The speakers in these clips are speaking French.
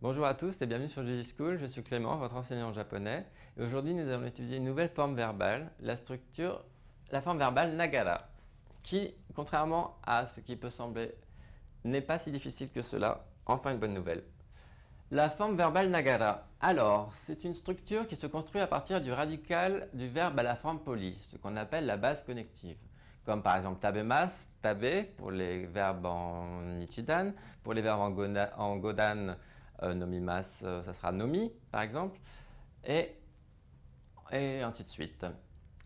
Bonjour à tous et bienvenue sur Jizy School, je suis Clément, votre enseignant japonais. Et aujourd'hui, nous allons étudier une nouvelle forme verbale, la forme verbale Nagara, qui, contrairement à ce qui peut sembler, n'est pas si difficile que cela. Enfin, une bonne nouvelle. La forme verbale Nagara. Alors, c'est une structure qui se construit à partir du radical du verbe à la forme polie, ce qu'on appelle la base connective. Comme par exemple tabemasu, tabe, pour les verbes en Nichidan, pour les verbes en Godan, nomimasu, ça sera nomi, par exemple, et ainsi de suite.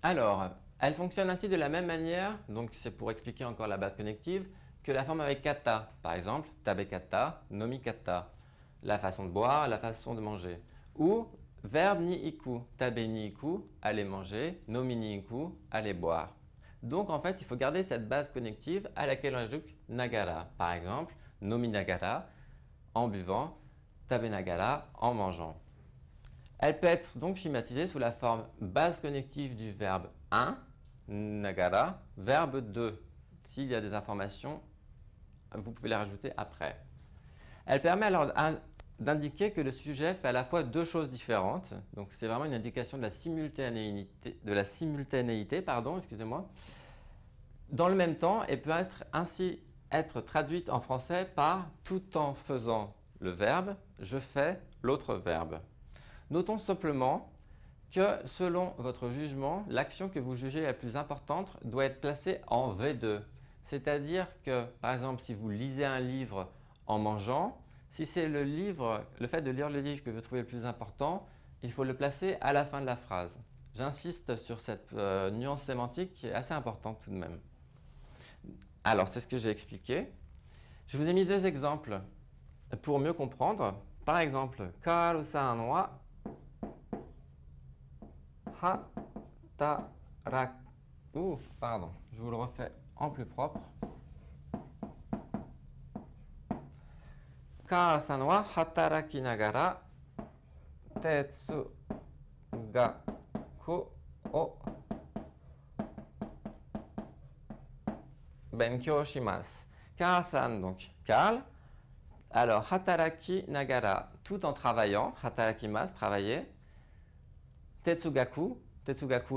Alors, elle fonctionne ainsi de la même manière, donc c'est pour expliquer encore la base connective, que la forme avec kata. Par exemple, tabe kata, nomi kata, la façon de boire, la façon de manger. Ou verbe ni iku, tabe ni iku, aller manger, nomi ni iku, aller boire. Donc en fait, il faut garder cette base connective à laquelle on ajoute nagara. Par exemple, nomi nagara en buvant, tabe nagara en mangeant. Elle peut être donc schématisée sous la forme base connective du verbe 1, nagara, verbe 2. S'il y a des informations, vous pouvez les rajouter après. Elle permet alors d'indiquer que le sujet fait à la fois deux choses différentes. Donc c'est vraiment une indication de la simultanéité, excusez-moi. Dans le même temps, elle peut ainsi être traduite en français par tout en faisant le verbe, je fais l'autre verbe. Notons simplement que selon votre jugement, l'action que vous jugez la plus importante doit être placée en V2. C'est-à-dire que, par exemple, si vous lisez un livre en mangeant, si c'est le fait de lire le livre que vous trouvez le plus important, il faut le placer à la fin de la phrase. J'insiste sur cette nuance sémantique qui est assez importante tout de même. Alors, c'est ce que j'ai expliqué. Je vous ai mis deux exemples pour mieux comprendre. Par exemple, Kaoru-san wa pardon, je vous le refais en plus propre. Kaoru-san wa hataraki nagara tetsugaku o benkyou shimasu. Karl-san, donc Karl. Alors, hataraki nagara, tout en travaillant, hatarakimasu, travailler. Tetsugaku,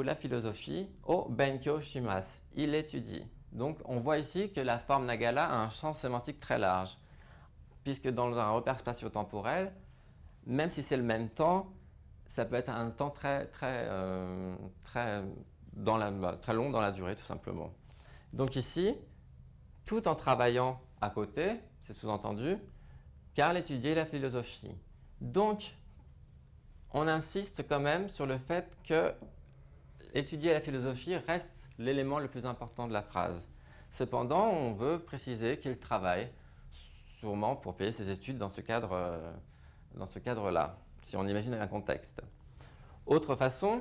la philosophie, o benkyou shimasu, il étudie. Donc, on voit ici que la forme nagara a un champ sémantique très large, puisque dans un repère spatio-temporel, même si c'est le même temps, ça peut être un temps très long dans la durée, tout simplement. Donc ici, tout en travaillant à côté, c'est sous-entendu, Karl étudiait la philosophie. Donc, on insiste quand même sur le fait que étudier la philosophie reste l'élément le plus important de la phrase. Cependant, on veut préciser qu'il travaille, sûrement pour payer ses études dans ce cadre-là, si on imagine un contexte. Autre façon,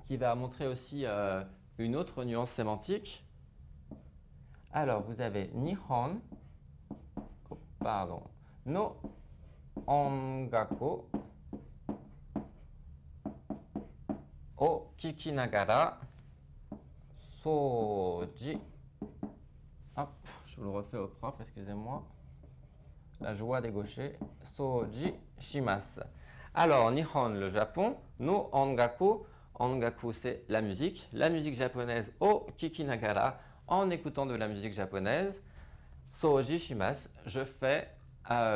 qui va montrer aussi une autre nuance sémantique. Alors, vous avez Nihon, no ongaku o kiki nagara soji. Hop, je vous le refais au propre, excusez-moi. La joie des gauchers. Soji shimasu. Alors, Nihon, le Japon. No ongaku. Ongaku, c'est la musique japonaise o kiki nagara, en écoutant de la musique japonaise. Soji shimasu, je fais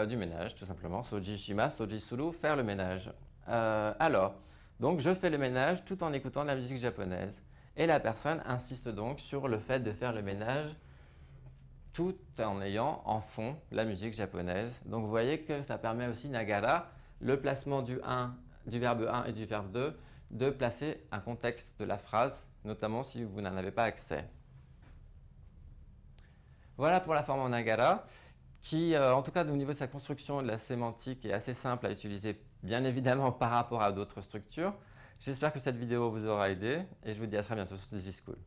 du ménage, tout simplement. Soji shimasu, soji suru, faire le ménage. Donc je fais le ménage tout en écoutant de la musique japonaise. Et la personne insiste donc sur le fait de faire le ménage tout en ayant en fond la musique japonaise. Donc vous voyez que ça permet aussi Nagara, le placement du verbe 1 et du verbe 2, de placer un contexte de la phrase, notamment si vous n'en avez pas accès. Voilà pour la forme en Nagara, qui, en tout cas au niveau de sa construction et de la sémantique, est assez simple à utiliser, bien évidemment par rapport à d'autres structures. J'espère que cette vidéo vous aura aidé et je vous dis à très bientôt sur Jizy School.